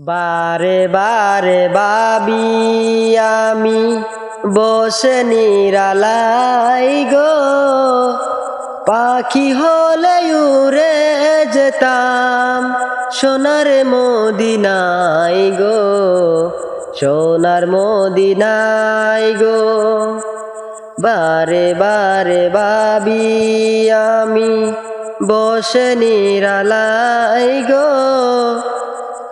বারে বারে ভাবি আমি বসে নিরালাই গো, পাখি হলে উড়ে যেতাম সোনার মদিনায় গো, সোনার মদিনায় গো। বারে বারে ভাবি আমি বসে নিরালাই গো,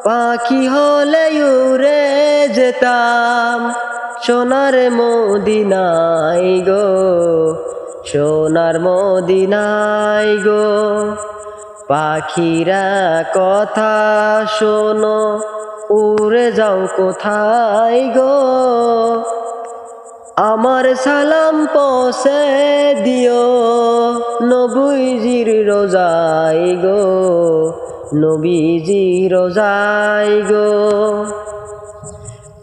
পাখি হলে উড়ে যেতাম সোনার মদিনায় গো, সোনার মদিনায় গো। পাখিরা কথা শোনো, উড়ে যাও কোথায় গো, আমার সালাম পৌঁছে দিও নবীজির রোজায় গো, নবীজির রোজায় গো।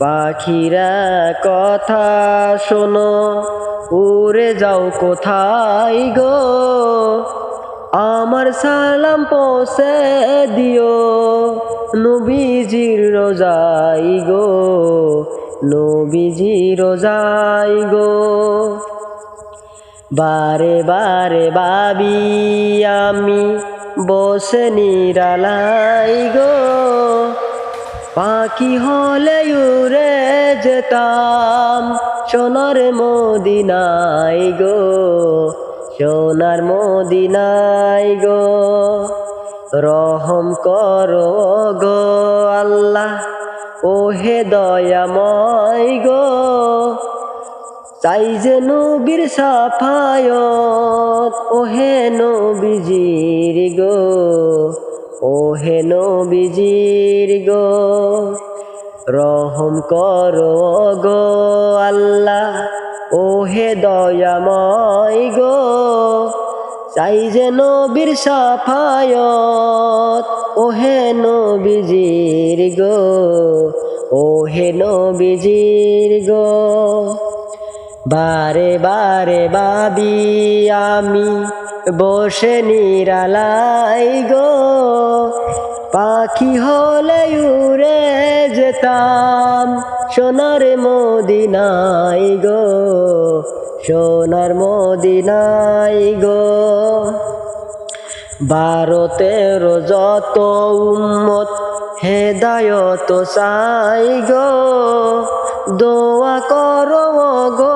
পাখিরা কথা শোনো, উড়ে যাও কোথায় গো, আমার সালাম পৌঁছে দিও নবীজির রোজায় গো, নবীজির রোজায় গো। বারে বারে ভাবি আমি বসে নিরালাই গো, পাখি হলে উড়ে যেতাম সোনার মদিনায় গো, সোনার মদিনায় গো। রহম করো গো আল্লাহ, ও হে দয়াময় গো, চাই যে নবীর সাফায়ত, ও হে নবীজির গো, ও হে নবীজির গো। রহম করো গো আল্লাহ, ও হে দয়াময় গো, চাই যে নবীর সাফায়ত, ও হে নবীজির গো, ও হে নবীজির গো। বারে বারে ভাবি আমি বসে নিরালাই গো, পাখি হলে উড়ে যেতাম সোনার মদিনায় গো, সোনার মদিনায় গো। 12-13 যত উম্মত হেদায়ত চাই গো, দোয়া করো গো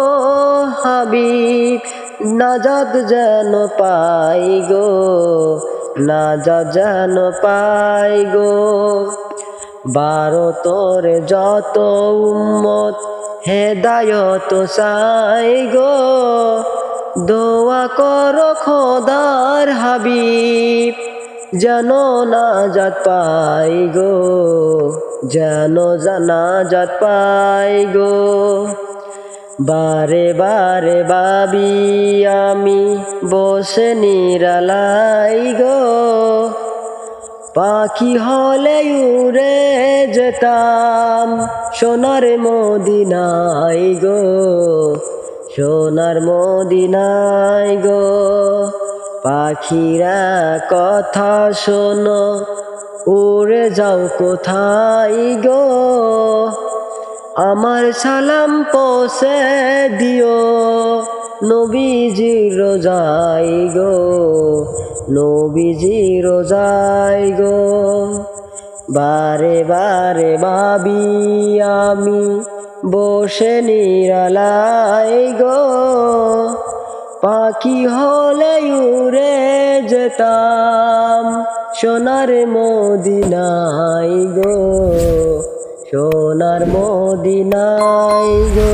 হাবিব, নাজাত যেন পাই গো, নাজাত যেন পাই গো। 12-13 যত উম্মত হেদায়ত চাই গো, দোয়া করো খোদার হাবিব, যেন নাজাত পাই গো, যেন নাজাত পাই গো। বারে বারে ভাবি আমি বসে নিরালাই গো, পাখি হলে উড়ে যেতাম সোনার মদিনায় গো, সোনার মদিনায় গো। পাখিরা কথা শোনো, উড়ে যাও কোথায় গো, আমার সালাম পৌঁছে দিও নবীজির রোজায় গো, নবীজির রোজায় গো। বারে বারে ভাবি আমি বসে নিরালাই গো, পাখি হলে উড়ে যেতাম সোনার মদিনায় গো, সোনার মদিনায় গো।